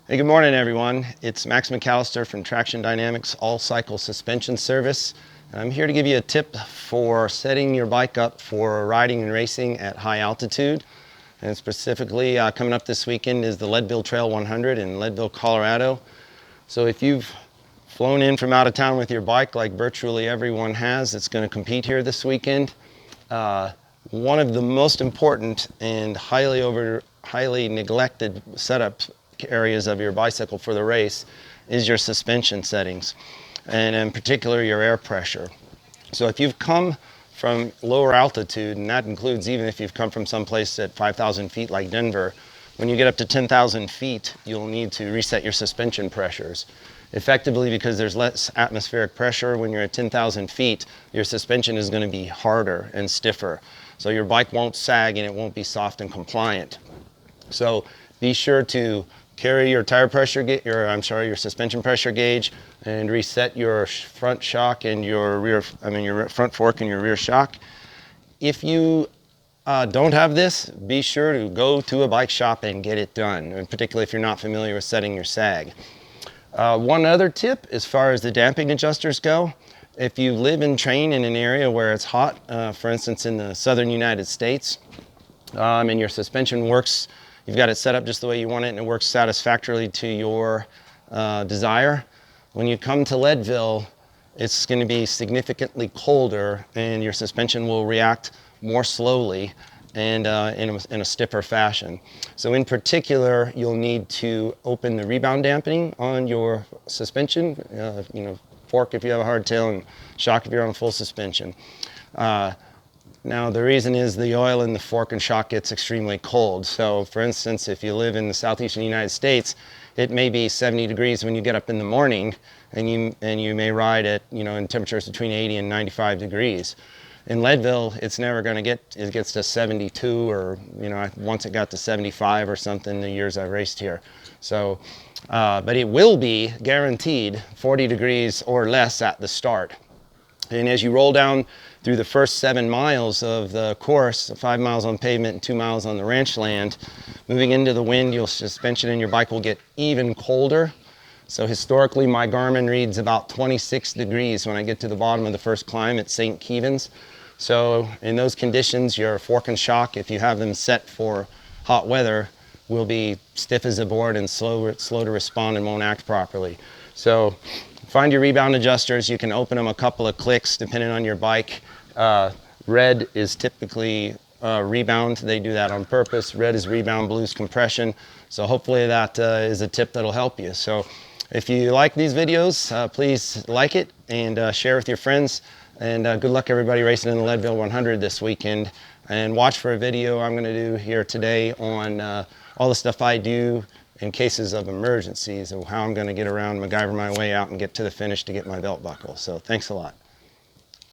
Hey, good morning, everyone. It's Max McAllister from Traction Dynamics All-Cycle Suspension Service. I'm here to give you a tip for setting your bike up for riding and racing at high altitude. And specifically, coming up this weekend is the Leadville Trail 100 in Leadville, Colorado. So if you've flown in from out of town with your bike, like virtually everyone has, that's going to compete here this weekend, one of the most important and highly neglected setup areas of your bicycle for the race is your suspension settings, and in particular your air pressure. So if you've come from lower altitude, and that includes even if you've come from someplace at 5,000 feet like Denver, when you get up to 10,000 feet, you'll need to reset your suspension pressures. Effectively, because there's less atmospheric pressure when you're at 10,000 feet, your suspension is going to be harder and stiffer. So your bike won't sag and it won't be soft and compliant. So be sure to carry your your suspension pressure gauge, and reset your front shock and your front fork and your rear shock. If you don't have this, be sure to go to a bike shop and get it done, and particularly if you're not familiar with setting your sag. One other tip as far as the damping adjusters go: if you live and train in an area where it's hot, for instance in the southern United States, and your suspension works, you've got it set up just the way you want it and it works satisfactorily to your desire, when you come to Leadville, it's going to be significantly colder and your suspension will react more slowly and in a stiffer fashion. So in particular, you'll need to open the rebound dampening on your suspension, fork if you have a hardtail and shock if you're on full suspension. Now the reason is the oil in the fork and shock gets extremely cold. So for instance, if you live in the southeastern United States, it may be 70 degrees when you get up in the morning, and you may ride at, in temperatures between 80 and 95 degrees. In Leadville, it's never going to it gets to 72, or once it got to 75 or something the years I've raced here. So, but it will be guaranteed 40 degrees or less at the start. And as you roll down through the first 7 miles of the course, 5 miles on pavement and 2 miles on the ranch land, moving into the wind, your suspension in your bike will get even colder. So historically, my Garmin reads about 26 degrees when I get to the bottom of the first climb at St. Kevin's. So in those conditions, your fork and shock, if you have them set for hot weather, will be stiff as a board and slow to respond and won't act properly. So find your rebound adjusters. You can open them a couple of clicks depending on your bike. Red is typically rebound. They do that on purpose. Red is rebound, blue is compression. So hopefully that is a tip that'll help you. So if you like these videos, please like it and share with your friends. And good luck everybody racing in the Leadville 100 this weekend. And watch for a video I'm going to do here today on all the stuff I do in cases of emergencies, and how I'm going to get around, MacGyver my way out and get to the finish to get my belt buckle. So thanks a lot.